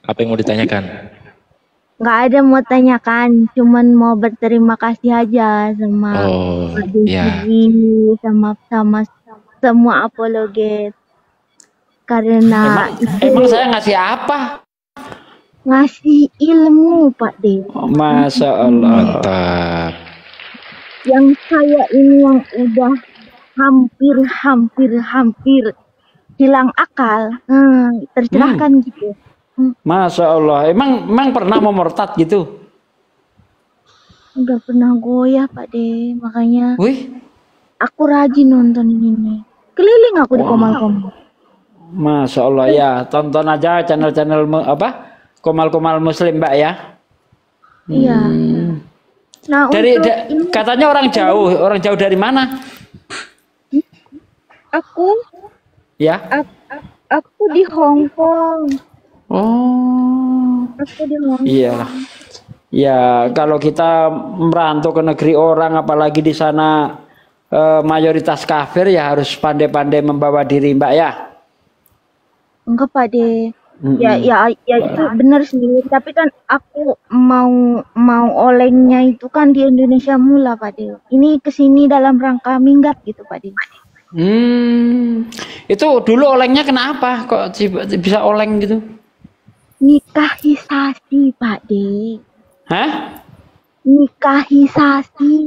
Apa yang mau ditanyakan? Nggak ada mau tanyakan, cuman mau berterima kasih aja sama Oh, Pak ya. Desiri, sama semua apologet. Karena itu Emang saya ngasih apa? ngasih ilmu, Pak De. Masya Allah. Mantap. Yang saya ini yang udah hampir hilang akal, tercerahkan gitu. Masya Allah. Emang pernah mau murtad gitu? Udah pernah goyah, Pak De, makanya Wih, aku rajin nonton ini. Keliling aku di Komal-Komal. Masya Allah ya. Tonton aja channel-channel Komal-Komal Muslim, Mbak ya. Iya. Nah, Katanya orang jauh dari mana? Aku Ya. aku di Hong Kong. Oh. Aku di Hong Kong. Iya. Ya, kalau kita merantau ke negeri orang, apalagi di sana mayoritas kafir, ya harus pandai-pandai membawa diri, Mbak ya. Enggak, Pak De. Ya itu benar sih. Tapi kan aku mau olengnya itu kan di Indonesia mula, Pak De. Ini kesini dalam rangka minggat gitu, Pak De. Itu dulu olengnya kenapa? Kok bisa oleng gitu? Nikahisasi, Pak De. Hah? Nikahisasi.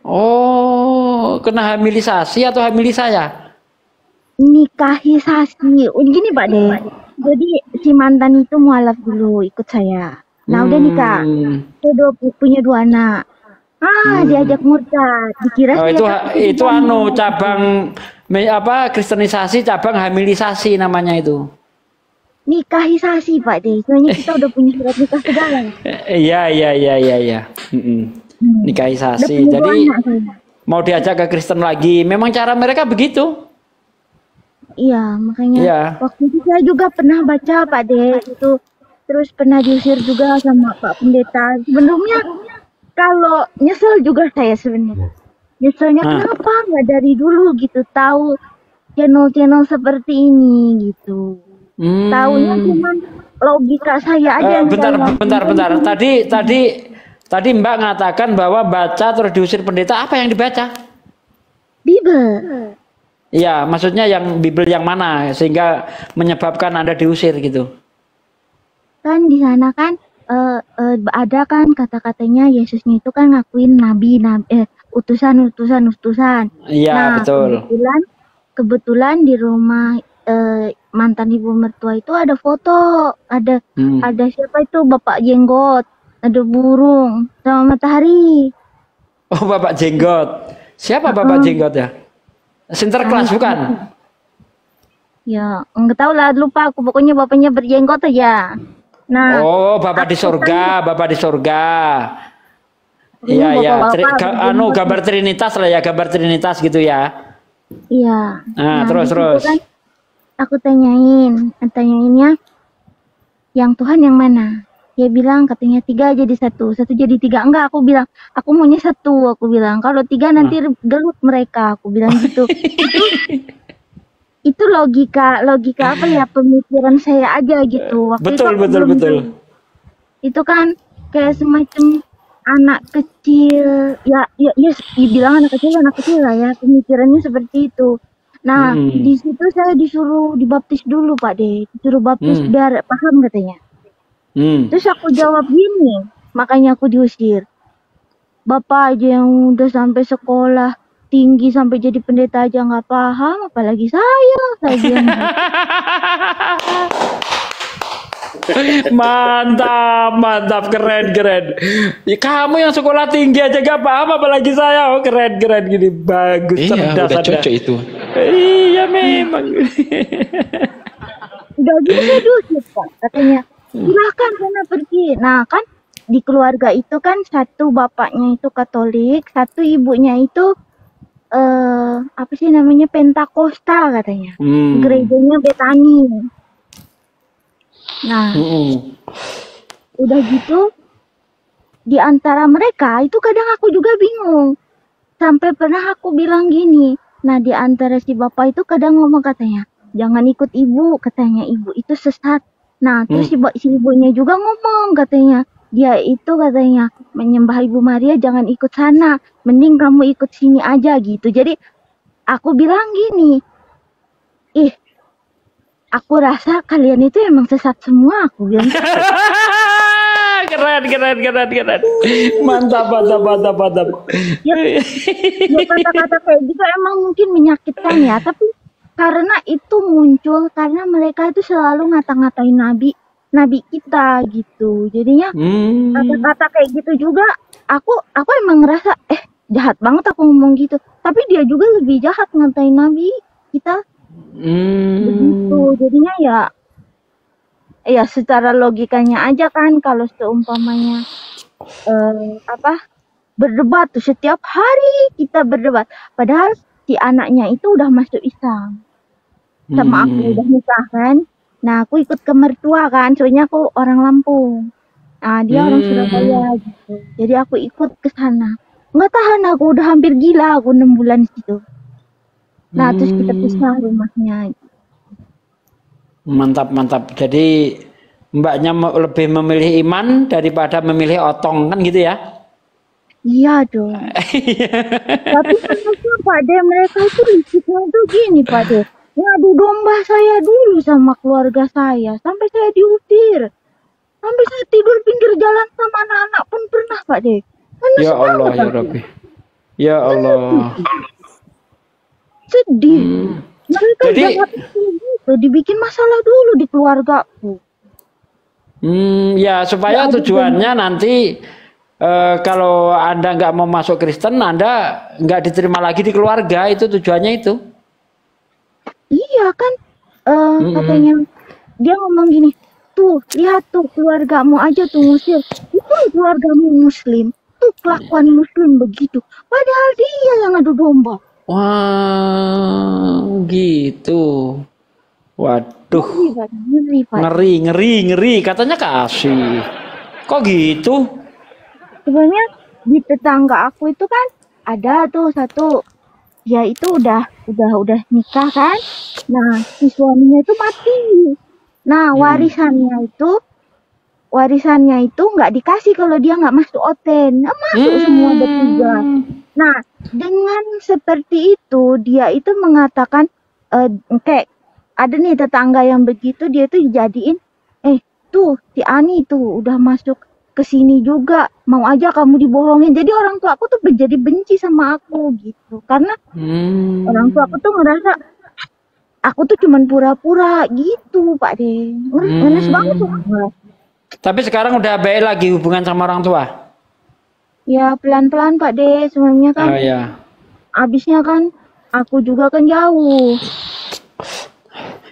Oh, kena hamilisasi atau hamili saya? Nikahisasi. Gini, Pak De. Jadi si mantan itu mualaf dulu ikut saya. Nah, udah nikah. Dia punya 2 anak. Diajak murtad. Dikira itu cabang kristenisasi, cabang hamilisasi namanya itu. Nikahisasi, Pak De. Soalnya kita udah punya surat nikah segala. Iya. Nikahisasi. Jadi mau diajak ke Kristen lagi. Memang cara mereka begitu. Iya, makanya waktu itu saya juga pernah baca, Pak De, itu terus pernah diusir juga sama Pak Pendeta. Sebelumnya kalau nyesel juga saya sebenarnya. Nyeselnya kenapa nggak dari dulu gitu tahu channel-channel seperti ini gitu. Taunya cuma logika saya aja yang bentar. Tadi Mbak mengatakan bahwa baca terus diusir pendeta. Apa yang dibaca? Bibel. Iya, maksudnya yang Bibel yang mana sehingga menyebabkan Anda diusir gitu? Kan di sana kan ada kan kata-katanya Yesusnya itu kan ngakuin utusan. Iya, nah, betul. Kebetulan di rumah mantan ibu mertua itu ada foto, ada siapa itu Bapak Jenggot, ada burung sama matahari. Oh, Bapak Jenggot. Siapa Bapak Jenggot ya? Sinterklas bukan? Ya, enggak tahu lah, lupa aku. Pokoknya bapaknya berjenggot aja. Nah, Bapak di surga, Bapak di surga. Iya. Gambar Trinitas lah ya, gambar Trinitas gitu ya. Iya. Nah, terus. Kan, aku tanyainnya, yang Tuhan yang mana? Dia bilang katanya 3 jadi 1 jadi 3. Enggak, aku bilang aku maunya 1. Aku bilang kalau 3 nanti gelut mereka. Aku bilang gitu. itu logika apa ya, pemikiran saya aja gitu. Waktu betul. Itu kan kayak semacam anak kecil. Ya dibilang anak kecil lah ya, pemikirannya seperti itu. Nah, di situ saya disuruh dibaptis dulu, Pak De. Disuruh baptis biar paham katanya. Terus aku jawab gini, makanya aku diusir. Bapak aja yang udah sampai sekolah tinggi sampai jadi pendeta aja nggak paham, apalagi saya bilang. Mantap, keren. Ya, kamu yang sekolah tinggi aja gak paham, apalagi saya. Oh, keren gini, bagus, cerdas. Udah cocok itu. Iya memang. Udah gitu diusir, Pak, katanya. Silahkan sana pergi. Nah kan di keluarga itu kan satu bapaknya itu Katolik, satu ibunya itu apa sih namanya, Pentakosta katanya. Gerejanya Betani. Nah, udah gitu di antara mereka itu kadang aku juga bingung. Sampai pernah aku bilang gini. Nah, di antara si bapak itu kadang ngomong katanya, jangan ikut ibu, katanya ibu itu sesat. Nah, terus Hmm. si ibunya juga ngomong katanya, dia itu katanya menyembah Ibu Maria jangan ikut sana, mending kamu ikut sini aja gitu. Jadi aku bilang gini, ih, aku rasa kalian itu emang sesat semua, aku bilang. Keren, keren, keren, keren. Mantap, mantap, mantap, mantap. Ya, ya kata-kata kayak gitu emang mungkin menyakitkan ya, tapi karena itu muncul karena mereka itu selalu ngata-ngatain nabi kita gitu. Jadinya Hmm. kata-kata kayak gitu juga aku emang ngerasa jahat banget aku ngomong gitu. Tapi dia juga lebih jahat ngatain nabi kita begitu. Hmm. Jadinya ya secara logikanya aja kan kalau seumpamanya apa berdebat tuh setiap hari kita berdebat. Padahal si anaknya itu udah masuk Islam. Sama aku udah nikah kan. Nah, aku ikut ke mertua kan, soalnya aku orang Lampung. Nah, dia orang Surabaya gitu. Jadi aku ikut ke sana. Nggak tahan aku udah hampir gila aku 6 bulan di situ. Nah, terus kita pisah rumahnya. Mantap, mantap. Jadi mbaknya lebih memilih iman daripada memilih otong kan gitu ya? Iya dong. Tapi kenapa Pak De mereka itu liciknya tuh gini Pak De. Ngadu domba saya dulu sama keluarga saya. Sampai saya diusir. Sampai saya tidur pinggir jalan sama anak-anak pun pernah Pak De. Panas Ya Allah, banget ya aku. Rabbi. Ya Allah. Sedih. Mereka Jadi, jahat gitu. Dibikin masalah dulu di keluargaku. ya supaya Ya, tujuannya nanti kalau Anda nggak mau masuk Kristen, Anda nggak diterima lagi di keluarga, itu tujuannya itu. iya kan Mm-mm. katanya dia ngomong gini, tuh lihat tuh keluargamu aja tuh ngusir, itu keluargamu muslim, tuh kelakuan muslim begitu, padahal dia yang adu domba. Wah, gitu. Waduh, Ngeri Pak. ngeri, ngeri, ngeri. Katanya kasih. Kok gitu? Sebenarnya di tetangga aku itu kan ada tuh satu, dia itu udah nikah kan, nah si suaminya itu mati. Nah warisannya itu nggak dikasih kalau dia nggak masuk oten, nggak masuk semua bertiga. Nah dengan seperti itu dia itu mengatakan kayak ada nih tetangga yang begitu, dia tuh dijadiin tuh si Ani tuh udah masuk ke sini juga, mau aja kamu dibohongin. Jadi orang tua aku tuh menjadi benci sama aku gitu karena orang tua aku tuh ngerasa aku tuh cuman pura-pura gitu Pak De. Ngenes banget tuh. Tapi sekarang udah baik lagi hubungan sama orang tua. Ya pelan-pelan Pak De, sebenarnya kan Oh ya. abisnya kan aku juga kan jauh.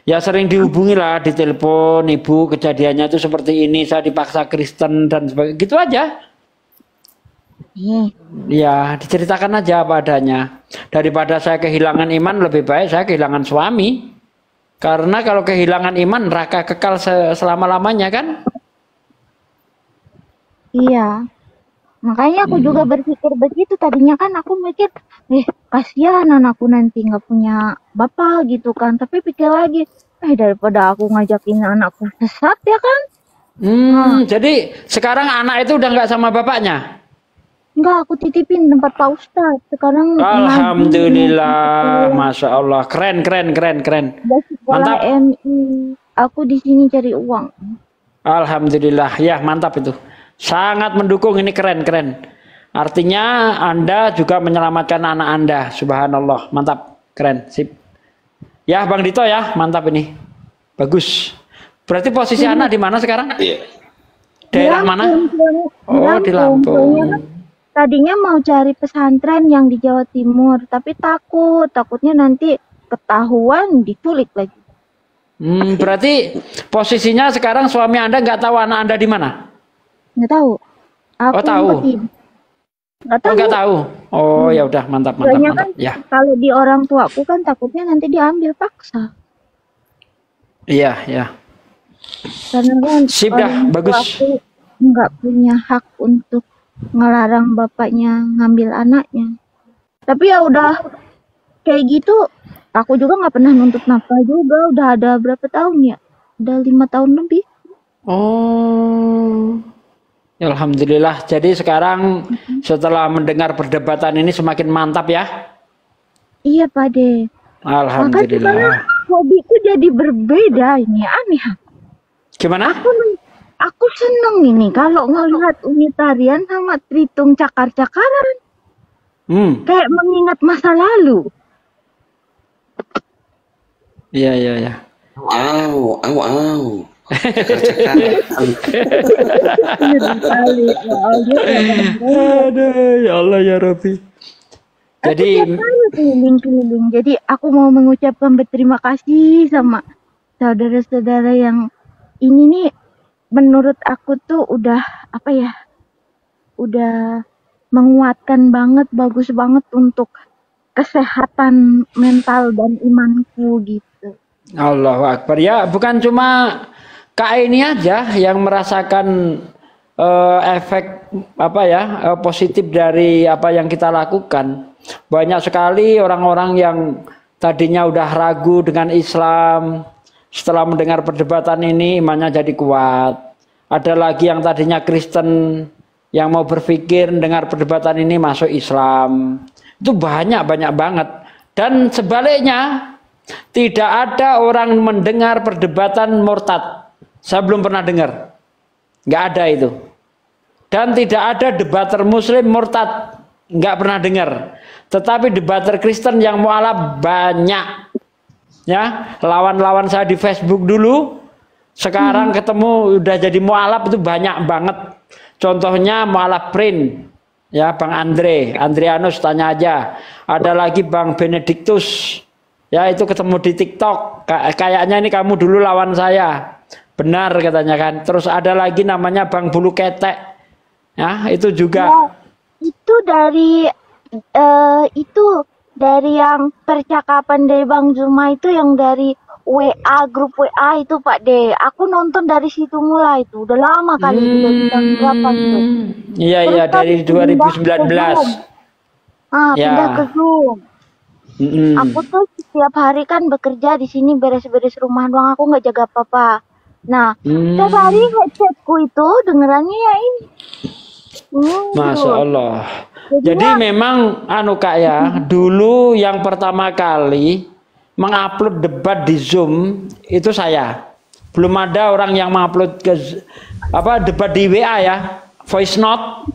Ya sering dihubungi lah, ditelepon, ibu kejadiannya itu seperti ini, saya dipaksa Kristen dan sebagainya, gitu aja. Ya diceritakan aja apa adanya. Daripada saya kehilangan iman, lebih baik saya kehilangan suami. Karena kalau kehilangan iman, neraka kekal selama-lamanya kan? Iya. Makanya aku juga berpikir begitu. Tadinya kan aku mikir, kasihan anakku nanti nggak punya bapak gitu kan. Tapi pikir lagi, daripada aku ngajakin anakku sesat ya kan. Jadi sekarang anak itu udah nggak sama bapaknya? Enggak, aku titipin tempat Pak Ustadz. Sekarang Alhamdulillah, Masya Allah. Keren, keren, keren, keren. Mantap. MI. Aku di sini cari uang. Alhamdulillah, ya mantap itu. Sangat mendukung, ini keren, keren. Artinya Anda juga menyelamatkan anak Anda. Subhanallah, mantap, keren, sip. Ya Bang Dito ya, mantap ini. Bagus. Berarti posisi anak di mana sekarang? Daerah mana? Oh, di Lampung. Tadinya mau cari pesantren yang di Jawa Timur, tapi takutnya nanti ketahuan diculik lagi. Berarti posisinya sekarang suami Anda nggak tahu anak Anda di mana? Nggak tahu. Aku tahu. Nggak tahu. Nggak tahu. Oh ya udah, mantap, mantap, mantap. Kan, ya. Kalau di orang tuaku kan takutnya nanti diambil paksa. Iya, ya. Karena kan sip dah, bagus. Aku nggak punya hak untuk ngelarang bapaknya ngambil anaknya. Tapi ya udah kayak gitu, aku juga nggak pernah nuntut nafkah juga. Udah ada berapa tahun ya? Udah 5 tahun lebih. Oh, ya alhamdulillah. Jadi sekarang setelah mendengar perdebatan ini semakin mantap ya. Iya Pak De. Makanya sekarang Alhamdulillah. hobiku jadi berbeda ini, aneh. Gimana? Aku seneng ini kalau ngelihat Unitarian sama Tritung cakar-cakaran. Kayak mengingat masa lalu. Iya. Wow. Aduh, ya Allah ya Rabbi. Jadi keliling-keliling. Jadi aku mau mengucapkan berterima kasih sama saudara-saudara yang ini nih, menurut aku tuh udah apa ya? Udah menguatkan banget, bagus banget untuk kesehatan mental dan imanku gitu. Allahu Akbar ya, bukan cuma Kak ini aja yang merasakan efek apa ya positif dari apa yang kita lakukan. Banyak sekali orang-orang yang tadinya udah ragu dengan Islam, setelah mendengar perdebatan ini imannya jadi kuat. Ada lagi yang tadinya Kristen yang mau berpikir mendengar perdebatan ini masuk Islam. Itu banyak banget. Dan sebaliknya tidak ada orang mendengar perdebatan murtad. Saya belum pernah dengar. Nggak ada itu. Dan tidak ada debater muslim murtad. Nggak pernah dengar. Tetapi debater Kristen yang mualaf banyak. Ya, lawan-lawan saya di Facebook dulu. Sekarang ketemu udah jadi mualaf itu banyak banget. Contohnya mualaf print. Ya, Bang Andreanus tanya aja. Ada lagi Bang Benediktus. Ya, itu ketemu di TikTok. Kayaknya ini kamu dulu lawan saya. Benar katanya kan. Terus ada lagi namanya Bang Bulu Ketek. Ya, itu juga. Ya, itu dari yang percakapan dari Bang Zuma itu yang dari WA, grup WA itu Pak De. Aku nonton dari situ mulai itu. Udah lama kali itu dari tahun berapa itu. Iya, dari 2019. Pindah ke Zoom. Aku tuh setiap hari kan bekerja di sini beres-beres rumah doang, aku nggak jaga apa-apa. Nah, setiap hari headsetku itu dengerannya ya ini. Masya Allah. Jadi memang Kak ya, dulu yang pertama kali mengupload debat di Zoom itu saya. Belum ada orang yang mengupload ke debat di WA ya, voice note.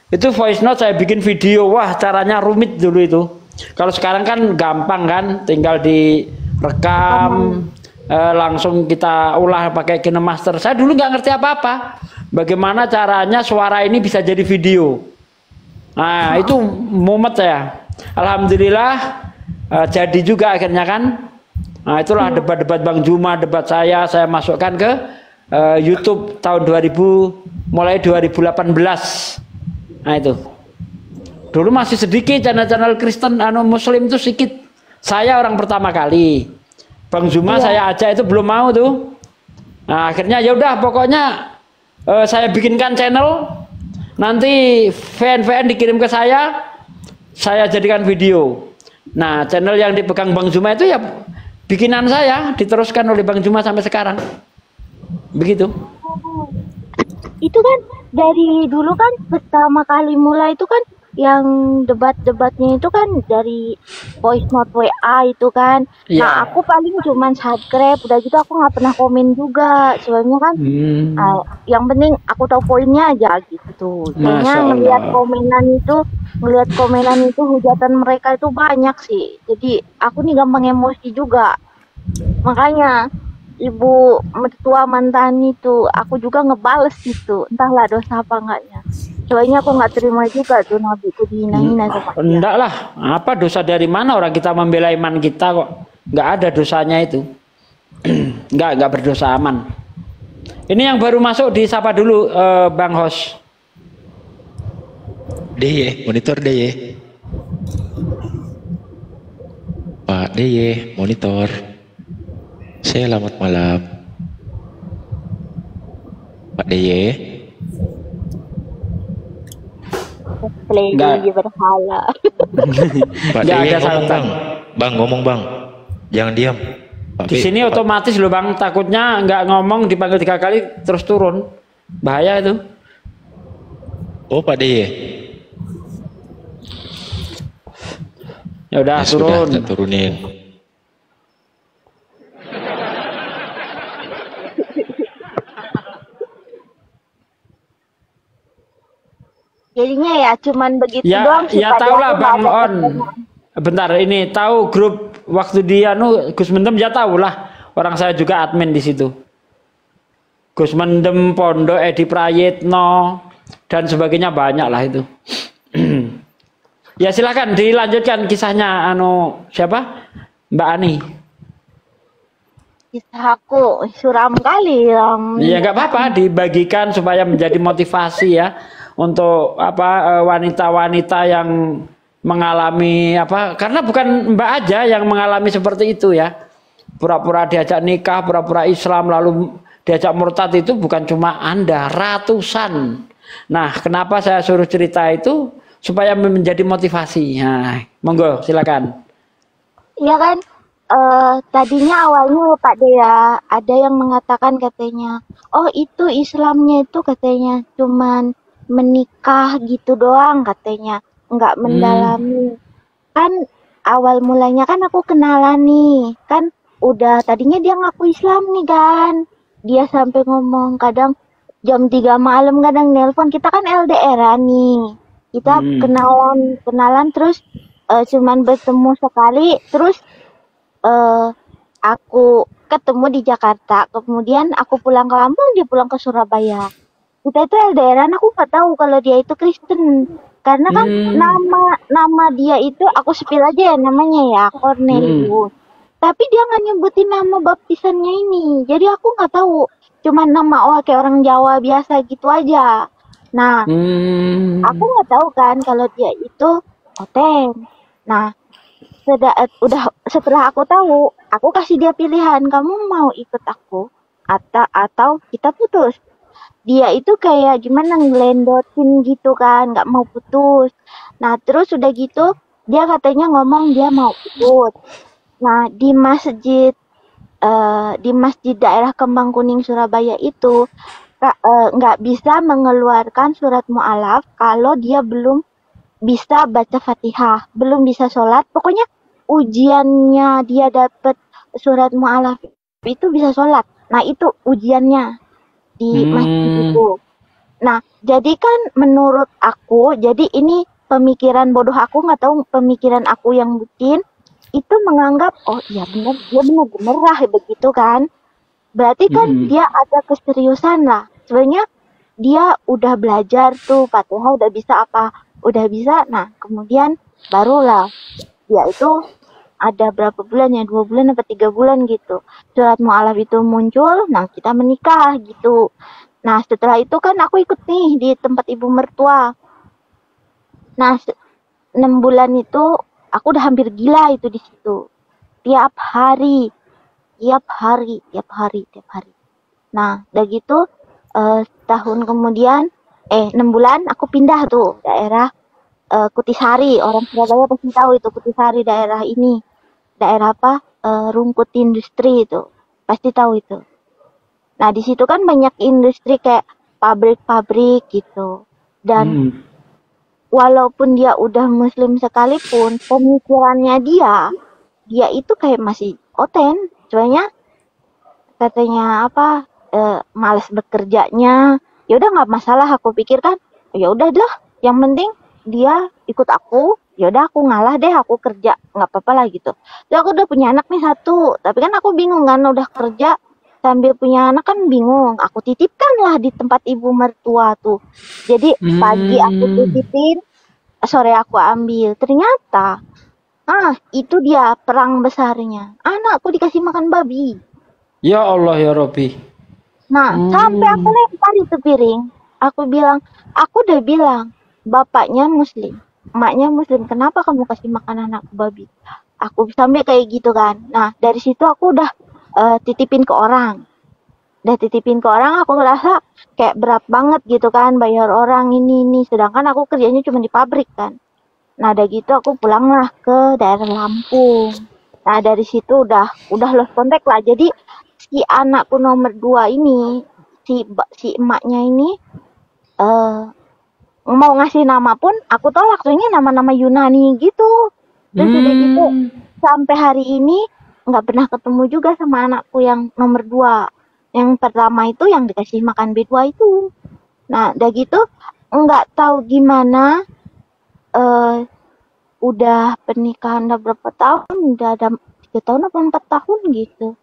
Itu voice note saya bikin video, wah caranya rumit dulu itu. Kalau sekarang kan gampang kan, tinggal direkam, langsung kita ulah pakai KineMaster. Saya dulu nggak ngerti apa-apa. Bagaimana caranya suara ini bisa jadi video. Nah, itu mumet ya. Alhamdulillah jadi juga akhirnya kan. Nah, itulah debat-debat Bang Juma, debat saya masukkan ke YouTube tahun 2000, mulai 2018. Nah, itu. Dulu masih sedikit channel-channel Kristen Muslim itu sedikit. Saya orang pertama kali. Bang Zuma saya ajak itu belum mau tuh. Nah, akhirnya ya udah pokoknya saya bikinkan channel. Nanti VN dikirim ke saya jadikan video. Nah, channel yang dipegang Bang Zuma itu ya bikinan saya, diteruskan oleh Bang Zuma sampai sekarang. Begitu. Itu kan dari dulu kan pertama kali mulai itu kan yang debat-debatnya itu kan dari voice note WA itu kan. Nah, aku paling cuman subscribe, udah gitu aku nggak pernah komen juga. Soalnya kan yang penting aku tahu poinnya aja gitu. Soalnya ngelihat komenan itu hujatan mereka itu banyak sih. Jadi aku nih gampang emosi juga. Makanya ibu mertua mantan itu aku juga ngebales gitu, entahlah dosa apa enggaknya. Soalnya aku nggak terima juga tuh nabiku dihina-hina sama dia. Enggak lah, apa dosa dari mana orang kita membela iman kita kok. Nggak ada dosanya itu. nggak berdosa aman. Ini yang baru masuk disapa dulu Bang Hos. DY, monitor DY. Pak DY, monitor. Selamat malam. Pak DY. Enggak berhala. Pak DY ngomong bang. Bang ngomong bang. Jangan diam. Pak Di sini otomatis loh Bang, takutnya nggak ngomong dipanggil 3 kali terus turun. Bahaya itu. Oh Pak DY. Ya udah Ya sudah, turun. kita turunin. Jadinya ya cuman begitu Ya, doang sih ya Pak tahu De, lah aku nggak Bang ada On. pertanyaan. Bentar, ini tahu grup waktu dia Gus Mendem ya tahu lah. Orang saya juga admin di situ. Gus Mendem, Pondok, Edi Prayitno dan sebagainya banyak lah itu. Ya silakan dilanjutkan kisahnya siapa? Mbak Ani. Kisah aku suram kali Ya nggak apa-apa dibagikan supaya menjadi motivasi ya untuk wanita-wanita yang mengalami karena bukan Mbak aja yang mengalami seperti itu ya. Pura-pura diajak nikah, pura-pura Islam lalu diajak murtad itu bukan cuma Anda, ratusan. Nah, kenapa saya suruh cerita itu supaya menjadi motivasi. Nah, monggo silakan. Iya kan, tadinya awalnya Pak Dea ada yang mengatakan katanya, oh itu Islamnya itu katanya cuman menikah gitu doang katanya, nggak mendalami. Kan awal mulanya kan aku kenalan nih, kan udah tadinya dia ngaku Islam nih kan, dia sampai ngomong kadang jam 3 malam kadang nelpon, kita kan LDR nih, kita kenalan terus cuman bertemu sekali, terus aku ketemu di Jakarta, kemudian aku pulang ke Lampung, dia pulang ke Surabaya. Kita itu LDRan, aku nggak tahu kalau dia itu Kristen, karena kan nama dia itu aku sepil aja ya namanya ya Cornelius. Tapi dia nggak nyebutin nama baptisannya ini, jadi aku nggak tahu. Cuman nama kayak orang Jawa biasa gitu aja. Nah, aku nggak tahu kan kalau dia itu Oten. Nah, setelah aku tahu, aku kasih dia pilihan, kamu mau ikut aku atau kita putus. Dia itu kayak gimana ngelendotin gitu kan, nggak mau putus. Nah, terus udah gitu dia katanya ngomong dia mau ikut. Nah, di masjid daerah Kembang Kuning Surabaya itu nggak bisa mengeluarkan surat mu'alaf kalau dia belum bisa baca Fatihah, belum bisa sholat. Pokoknya ujiannya dia dapat surat mu'alaf itu bisa sholat. Nah, itu ujiannya di masjid itu. Nah, jadi kan menurut aku, jadi ini pemikiran bodoh aku, nggak tahu pemikiran aku yang bikin itu menganggap oh iya benar, dia benar-benar lah begitu kan. Berarti kan dia ada keseriusan lah. Sebenarnya dia udah belajar tuh Fatihah, udah bisa apa, udah bisa. Nah, kemudian barulah dia itu ada berapa bulan ya, 2 bulan atau 3 bulan gitu. Surat mu'alaf itu muncul, nah kita menikah gitu. Nah, setelah itu kan aku ikut nih di tempat ibu mertua. Nah, 6 bulan itu aku udah hampir gila itu di situ. Tiap hari. Nah, udah gitu tahun kemudian 6 bulan aku pindah tuh daerah Kutisari. Orang Surabaya pasti tahu itu Kutisari, daerah ini. Daerah apa? Rungkut Industri itu. Pasti tahu itu. Nah, di situ kan banyak industri kayak pabrik-pabrik gitu. Dan walaupun dia udah muslim sekalipun, pemikirannya dia itu kayak masih Oten. Soalnya katanya malas bekerjanya. Ya udah nggak masalah, aku pikir kan. Ya udah dah, yang penting dia ikut aku. Ya udah aku ngalah deh, aku kerja, nggak apa-apa lah gitu. Terus aku udah punya anak nih 1, tapi kan aku bingung kan, udah kerja sambil punya anak kan bingung. Aku titipkan lah di tempat ibu mertua tuh. Jadi pagi aku titipin, sore aku ambil. Ternyata itu dia perang besarnya. Anakku dikasih makan babi. Ya Allah ya Robbi. Nah, sampai aku lempar itu piring. Aku udah bilang, bapaknya muslim, emaknya muslim, kenapa kamu kasih makan anak babi? Aku sampai kayak gitu kan. Nah, dari situ aku udah titipin ke orang. Aku ngerasa kayak berat banget gitu kan, bayar orang ini. Sedangkan aku kerjanya cuma di pabrik kan. Nah, udah gitu aku pulanglah ke daerah Lampung. Nah dari situ udah lost contact lah. Jadi si anakku nomor 2 ini, si emaknya ini mau ngasih nama pun aku tolak, soalnya nama-nama Yunani gitu. Terus udah gitu sampai hari ini nggak pernah ketemu juga sama anakku yang nomor 2. Yang pertama itu yang dikasih makan B2 itu. Nah udah gitu nggak tahu gimana udah pernikahan udah berapa tahun, udah ada 3 tahun apa 4 tahun gitu.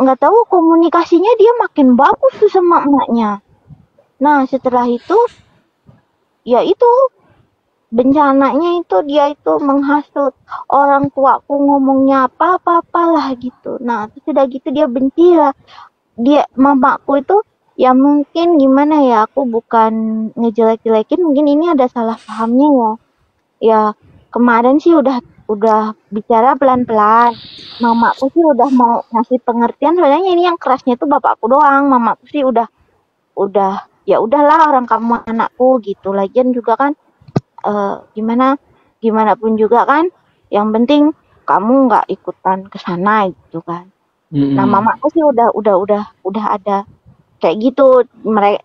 Nggak tahu komunikasinya dia makin bagus tuh sama emaknya. Nah setelah itu ya itu bencananya itu dia itu menghasut orang tuaku ngomongnya apa-apalah gitu. Nah terus udah gitu dia benci lah. Dia mamaku itu ya mungkin gimana ya, aku bukan ngejelek-jelekin, mungkin ini ada salah pahamnya ya. Ya kemarin sih udah bicara pelan-pelan. Mamaku sih udah mau ngasih pengertian, soalnya ini yang kerasnya tuh bapakku doang. Mamaku sih udah ya udahlah, orang kamu anakku gitu. Lagian juga kan gimana pun juga kan yang penting kamu nggak ikutan ke sana gitu kan. Nah mamaku sih udah ada kayak gitu.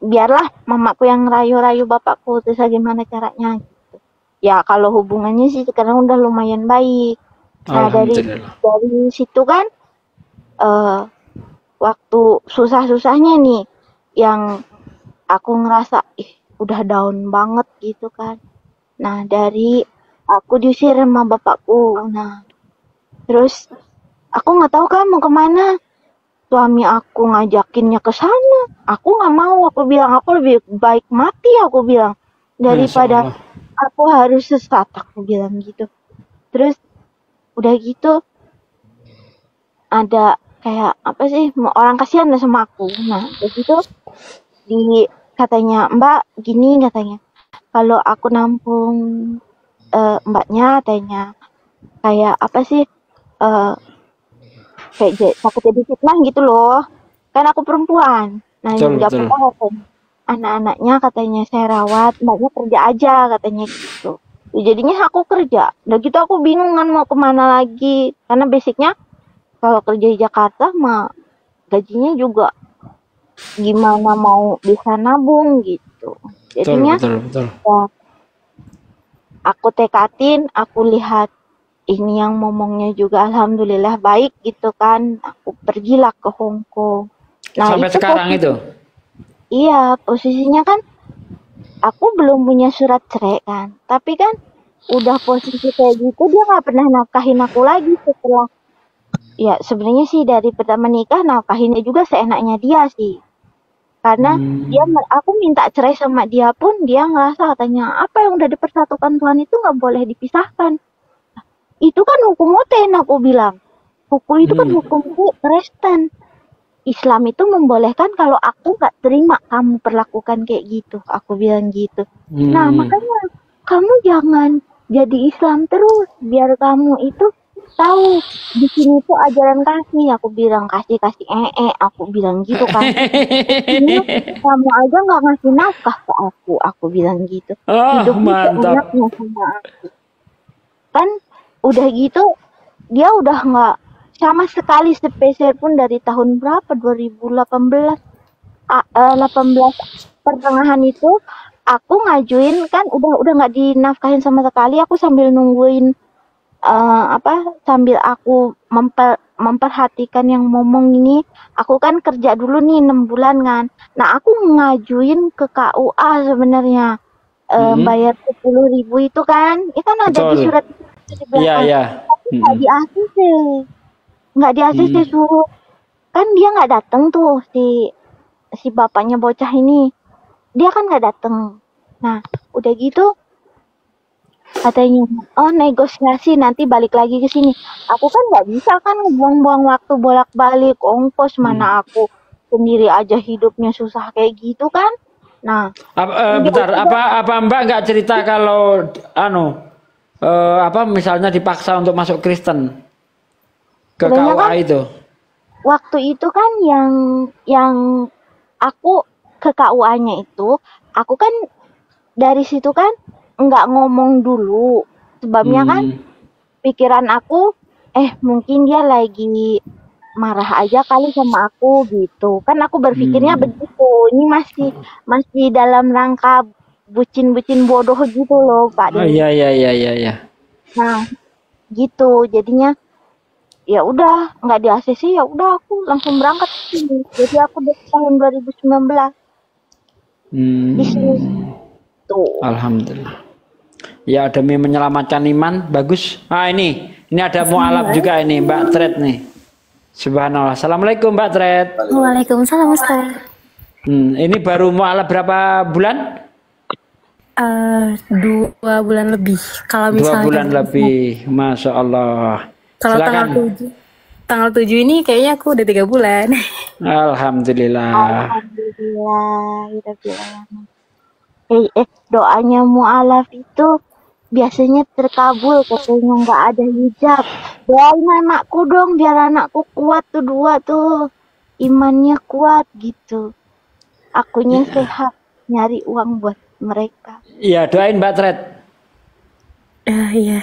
Biarlah mamaku yang rayu-rayu bapakku, terus gimana caranya gitu. Ya kalau hubungannya sih sekarang udah lumayan baik. Nah dari situ kan waktu susah-susahnya nih yang aku ngerasa udah down banget gitu kan. Nah dari aku diusir sama bapakku. Nah terus aku nggak tahu kan mau kemana. Suami aku ngajakinnya ke sana, aku nggak mau. Aku bilang aku lebih baik mati, aku bilang, daripada aku harus sesat, aku bilang gitu. Terus udah gitu ada kayak apa sih, orang kasihan lah sama aku. Nah begitu katanya Mbak gini, katanya kalau aku nampung mbaknya, katanya kayak apa sih, kayak takut jadi fitnah gitu loh, kan aku perempuan. Nah nggak apa-apa, anak-anaknya katanya saya rawat, mbaknya kerja aja katanya gitu. Jadinya aku kerja, udah gitu aku bingung kan mau kemana lagi, karena basicnya kalau kerja di Jakarta mah gajinya juga gimana mau bisa nabung gitu. Jadinya betul. Ya, aku tekatin, aku lihat ini yang ngomongnya juga alhamdulillah baik gitu kan. Aku pergilah ke Hong Kong. Nah, sampai sekarang itu? Iya, posisinya kan aku belum punya surat cerai kan. Tapi kan udah posisi kayak gitu, dia nggak pernah nafkahin aku lagi setelah. Ya sebenarnya sih dari pertama nikah nafkahinnya juga seenaknya dia sih. Karena aku minta cerai sama dia pun dia ngerasa katanya apa yang udah dipersatukan Tuhan itu nggak boleh dipisahkan. Itu kan hukum Moten, aku bilang. Hukum itu kan hukum Kristen. Islam itu membolehkan kalau aku nggak terima kamu perlakukan kayak gitu. Aku bilang gitu. Nah makanya kamu jangan jadi Islam terus. Biar kamu itu tahu di sini tuh ajaran kasih. Aku bilang kasih aku bilang gitu kan. Ini kamu aja nggak ngasih nafkah ke aku bilang gitu. Hidupnya enaknya sama aku. Kan udah gitu dia udah nggak sama sekali sepeser pun dari tahun berapa 2018 pertengahan itu aku ngajuin kan udah nggak dinafkahin sama sekali. Aku sambil nungguin sambil aku memperhatikan yang ngomong ini, aku kan kerja dulu nih 6 bulan kan. Nah aku ngajuin ke KUA sebenarnya bayar 10.000 itu kan ada di surat di belakang. Tapi nggak di ACC suruh, kan dia nggak datang tuh si bapaknya bocah ini, dia kan nggak datang. Nah udah gitu katanya negosiasi nanti balik lagi ke sini. Aku kan nggak bisa kan buang-buang waktu bolak-balik ongkos, mana aku sendiri aja hidupnya susah kayak gitu kan. Nah bentar, apa Mbak nggak cerita kalau misalnya dipaksa untuk masuk Kristen ke KUA kan, itu? Waktu itu kan yang aku ke KUA-nya itu, aku kan dari situ kan nggak ngomong dulu, sebabnya kan pikiran aku mungkin dia lagi marah aja kali sama aku gitu. Kan aku berpikirnya begitu. Ini masih dalam rangka bucin-bucin bodoh gitu loh, Pak Oh De. iya iya iya iya iya. Nah, gitu. Jadinya ya udah nggak di ACC, ya udah aku langsung berangkat ke sini. Jadi aku dari tahun 2019 di sini tuh. Alhamdulillah. Ya demi menyelamatkan iman, bagus. Ah ini ada mualaf juga ini Mbak Tret nih. Subhanallah. Assalamualaikum Mbak Tret. Waalaikumsalam Ustaz. Ini baru mualaf berapa bulan? 2 bulan lebih. Kalau 2 misalnya bulan lebih, Masya Allah. kalau tanggal 7 ini kayaknya aku udah 3 bulan. Alhamdulillah. Alhamdulillah. Doanya mualaf itu biasanya terkabul katanya nggak ada hijab. Doain anakku dong biar anakku kuat tuh 2 tuh. Imannya kuat gitu. Akunya sehat nyari uang buat mereka. Iya, doain Mbak Tret. Iya.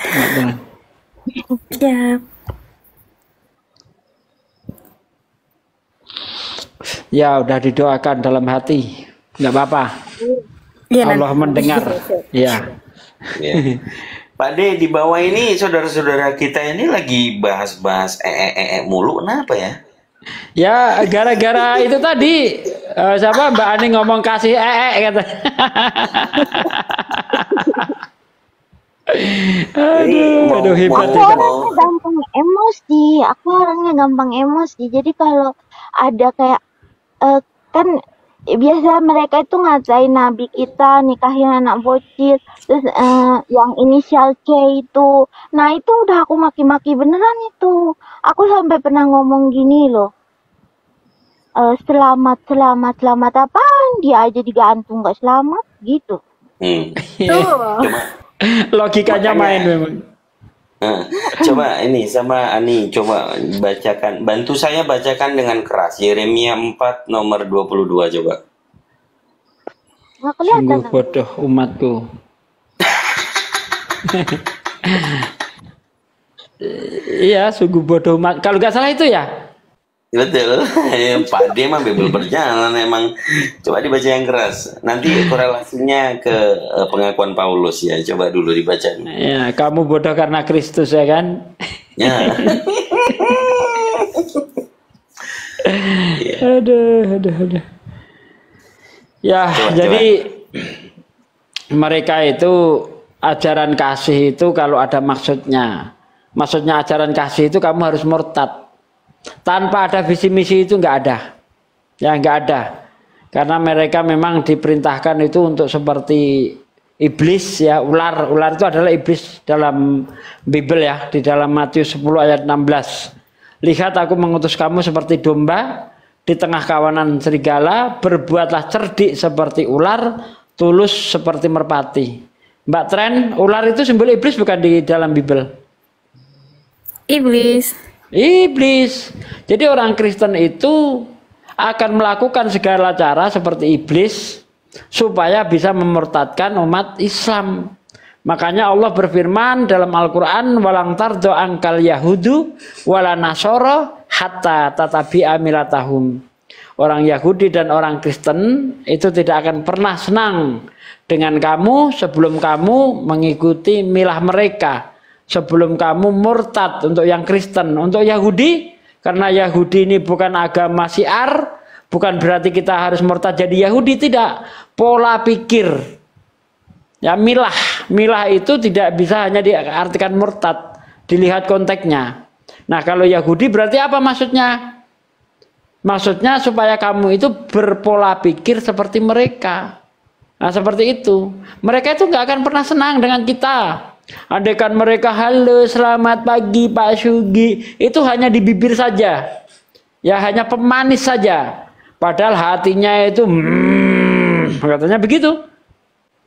Ya. Ya udah didoakan dalam hati, nggak apa-apa. Ya, Allah mendengar. Ya. Ya. Pak D, di bawah ini saudara-saudara kita ini lagi bahas-bahas mulu, kenapa ya? Ya gara-gara itu tadi siapa Mbak Ani ngomong kasih kata. aduh hebat Aku orangnya gampang emosi. Jadi kalau ada kayak kan biasa mereka itu ngatain Nabi kita nikahin anak bocil, terus yang inisial C itu. Nah itu udah aku maki-maki beneran itu. Aku sampai pernah ngomong gini loh. Selamat apaan? Dia aja digantung nggak selamat gitu. Coba logikanya main memang. Coba ini sama Ani, coba bacakan, bantu saya bacakan dengan keras Yeremia 4 nomor 22 coba. Nggak kelihatan. Sungguh bodoh umatku. Iya, sungguh bodoh umat. Kalau nggak salah itu ya. Betul. Pak D mah bebel berjalan emang. Coba dibaca yang keras. Nanti korelasinya ke pengakuan Paulus ya. Coba dulu dibaca. Ya, kamu bodoh karena Kristus ya kan? Ya. Aduh. Ya, jadi mereka itu ajaran kasih itu kalau ada maksudnya. Maksudnya ajaran kasih itu kamu harus murtad. Tanpa ada visi misi itu nggak ada. Ya nggak ada. Karena mereka memang diperintahkan itu untuk seperti iblis ya, ular. Ular itu adalah iblis dalam Bible ya, di dalam Matius 10 ayat 16. Lihat aku mengutus kamu seperti domba di tengah kawanan serigala, berbuatlah cerdik seperti ular, tulus seperti merpati. Mbak Tren, ular itu simbol iblis bukan di dalam Bible? Iblis. Jadi orang Kristen itu akan melakukan segala cara seperti iblis supaya bisa memurtadkan umat Islam. Makanya Allah berfirman dalam Al-Quran, walang tardo angkal yahudu wala nasoro hatta tatabi'a milatahum. Orang Yahudi dan orang Kristen itu tidak akan pernah senang dengan kamu sebelum kamu mengikuti milah mereka. Sebelum kamu murtad untuk yang Kristen, untuk Yahudi, karena Yahudi ini bukan agama syiar, bukan berarti kita harus murtad jadi Yahudi, tidak. Pola pikir, ya milah itu tidak bisa hanya diartikan murtad, dilihat konteksnya. Nah kalau Yahudi berarti apa maksudnya? Maksudnya supaya kamu itu berpola pikir seperti mereka. Nah seperti itu, mereka itu nggak akan pernah senang dengan kita. Andaikan mereka halo selamat pagi Pak Sugi, itu hanya di bibir saja, ya hanya pemanis saja, padahal hatinya itu katanya begitu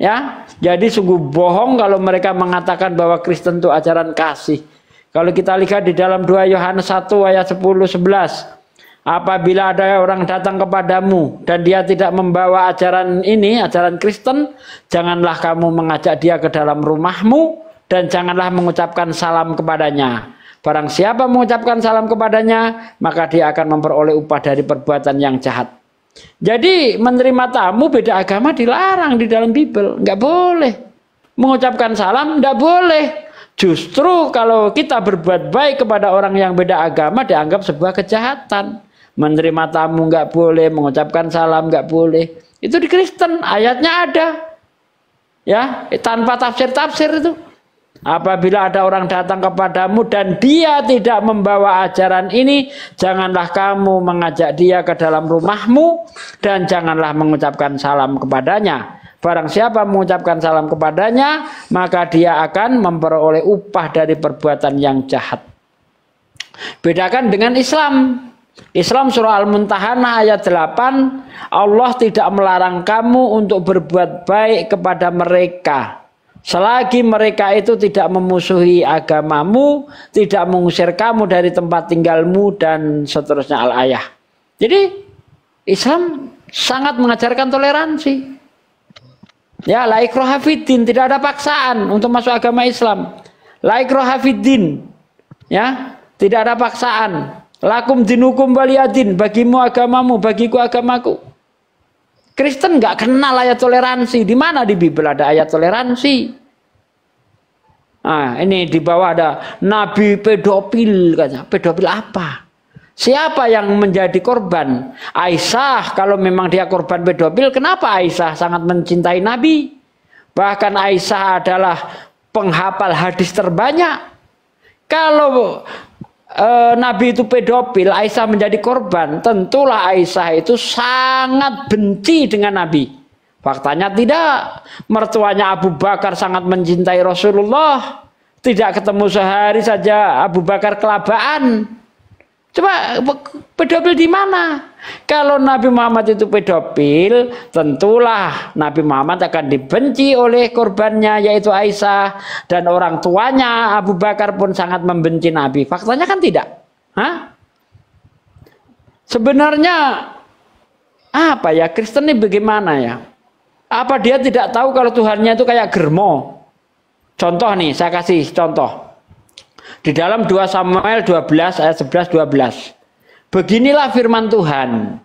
ya. Jadi sungguh bohong kalau mereka mengatakan bahwa Kristen itu ajaran kasih. Kalau kita lihat di dalam 2 Yohanes 1 ayat 10-11, apabila ada orang datang kepadamu dan dia tidak membawa ajaran ini, ajaran Kristen, janganlah kamu mengajak dia ke dalam rumahmu dan janganlah mengucapkan salam kepadanya. Barang siapa mengucapkan salam kepadanya, maka dia akan memperoleh upah dari perbuatan yang jahat. Jadi menerima tamu beda agama dilarang di dalam Bible, nggak boleh. Mengucapkan salam nggak boleh. Justru kalau kita berbuat baik kepada orang yang beda agama dianggap sebuah kejahatan. Menerima tamu nggak boleh, mengucapkan salam nggak boleh. Itu di Kristen ayatnya ada, ya tanpa tafsir-tafsir itu. Apabila ada orang datang kepadamu dan dia tidak membawa ajaran ini, janganlah kamu mengajak dia ke dalam rumahmu dan janganlah mengucapkan salam kepadanya. Barang siapa mengucapkan salam kepadanya, maka dia akan memperoleh upah dari perbuatan yang jahat. Bedakan dengan Islam. Islam surah Al-Mumtahanah ayat 8, Allah tidak melarang kamu untuk berbuat baik kepada mereka selagi mereka itu tidak memusuhi agamamu, tidak mengusir kamu dari tempat tinggalmu, dan seterusnya al-ayah. Jadi Islam sangat mengajarkan toleransi. Ya, la ikraha fiddin, tidak ada paksaan untuk masuk agama Islam. La ikraha fiddin, ya, tidak ada paksaan. Lakum dinukum waliyadin, bagimu agamamu, bagiku agamaku. Kristen nggak kenal ayat toleransi. Di mana di Bible ada ayat toleransi? Nah, ini di bawah ada nabi pedofil katanya. Pedofil apa? Siapa yang menjadi korban? Aisyah, kalau memang dia korban pedofil, kenapa Aisyah sangat mencintai Nabi? Bahkan Aisyah adalah penghafal hadis terbanyak. Kalau Nabi itu pedofil, Aisyah menjadi korban, tentulah Aisyah itu sangat benci dengan Nabi. Faktanya tidak. Mertuanya Abu Bakar sangat mencintai Rasulullah. Tidak ketemu sehari saja Abu Bakar kelabaan. Coba pedofil di mana? Kalau Nabi Muhammad itu pedofil, tentulah Nabi Muhammad akan dibenci oleh korbannya yaitu Aisyah, dan orang tuanya Abu Bakar pun sangat membenci Nabi. Faktanya kan tidak. Hah? Sebenarnya apa ya, Kristen ini bagaimana ya? Apa dia tidak tahu kalau Tuhannya itu kayak germo? Contoh nih, saya kasih contoh. Di dalam 2 Samuel 12 ayat 11-12. Beginilah firman Tuhan.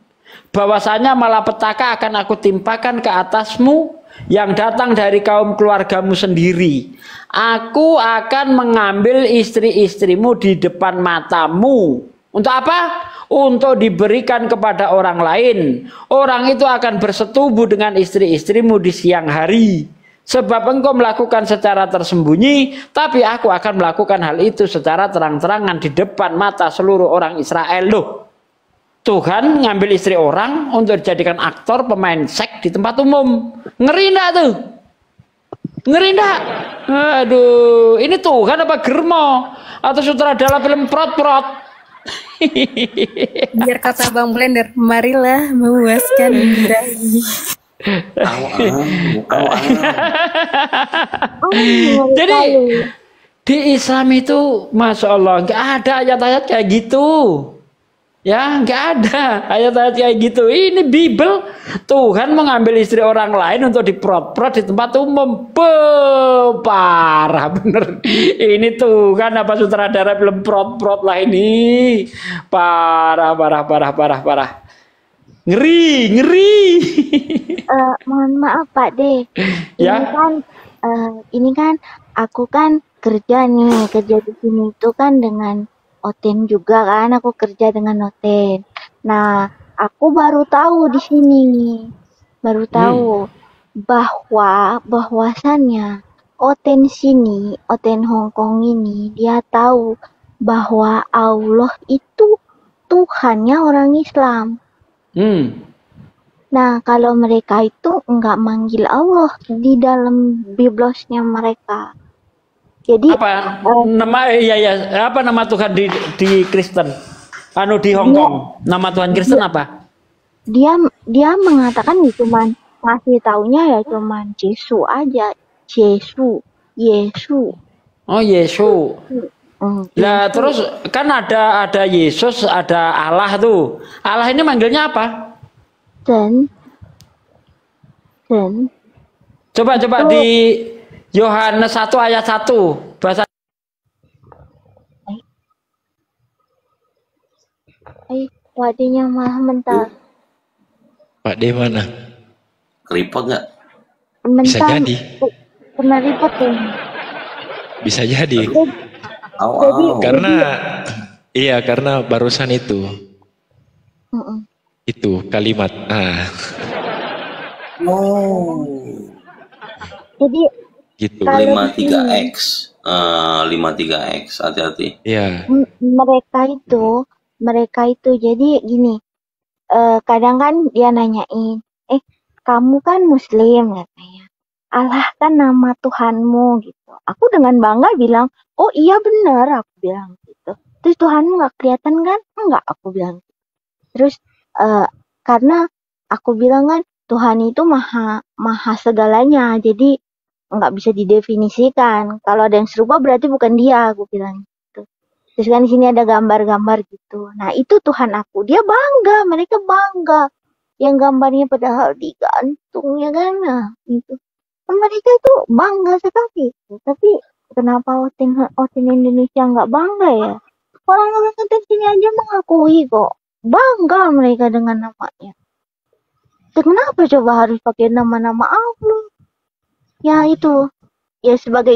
Bahwasanya malapetaka akan aku timpakan ke atasmu yang datang dari kaum keluargamu sendiri. Aku akan mengambil istri-istrimu di depan matamu. Untuk apa? Untuk diberikan kepada orang lain. Orang itu akan bersetubuh dengan istri-istrimu di siang hari. Sebab engkau melakukan secara tersembunyi, tapi aku akan melakukan hal itu secara terang-terangan di depan mata seluruh orang Israel. Loh, Tuhan ngambil istri orang untuk dijadikan aktor pemain seks di tempat umum. Ngeri enggak tuh? Ngeri enggak? Aduh, ini Tuhan apa germo? Atau sutradara film prot-prot? Biar kata Bang Blender, marilah memuaskan birahi. Jadi di Islam itu, masya Allah, nggak ada ayat-ayat kayak gitu, ya nggak ada ayat-ayat kayak gitu. Ini Bible, Tuhan mengambil istri orang lain untuk diprot-prot di tempat umum. Parah bener. Ini Tuhan apa sutradara film prot-prot lah ini. Parah. Ngeri. Mohon maaf Pak De. Ya. Ini kan aku kan kerja di sini itu kan dengan Oten juga kan, aku kerja dengan Oten. Nah, aku baru tahu di sini, bahwasannya Oten Hongkong ini dia tahu bahwa Allah itu Tuhannya orang Islam. Nah, kalau mereka itu enggak manggil Allah di dalam Biblosnya mereka. Jadi apa apa nama Tuhan di Kristen? Di Hong Kong. Nama Tuhan Kristen apa? Dia mengatakan cuman ngasih taunya ya cuman Yesus aja. Yesus. Oh, Yesus. Nah, terus kan ada Yesus, ada Allah tuh. Allah ini manggilnya apa? Sen. Coba di Yohanes 1 ayat 1 bahasa Wadenya malah mental. Pak D mana? Keriput nggak? Bisa Mental. jadi. Kena repot ya. Bisa jadi. Jadi Karena barusan itu kalimat. jadi Gitu. kalau 53X. 53X, hati-hati. Iya. mereka itu jadi gini, kadang kan dia nanyain, kamu kan muslim katanya, Allah kan nama Tuhanmu gitu. Aku dengan bangga bilang, oh iya bener, aku bilang gitu. Terus Tuhanmu nggak kelihatan kan? Enggak, aku bilang. Terus karena aku bilang kan Tuhan itu maha segalanya, jadi nggak bisa didefinisikan. Kalau ada yang serupa berarti bukan dia, aku bilang gitu. Terus kan di sini ada gambar-gambar gitu. Nah itu Tuhan aku, dia bangga, mereka bangga. Yang gambarnya padahal digantung ya kan, nah gitu. Mereka itu bangga sekali. Tapi kenapa Otin Indonesia nggak bangga ya? Orang-orang Otin sini aja mengakui kok, bangga mereka dengan namanya. Kenapa coba harus pakai nama-nama Allah? Ya itu, ya sebagai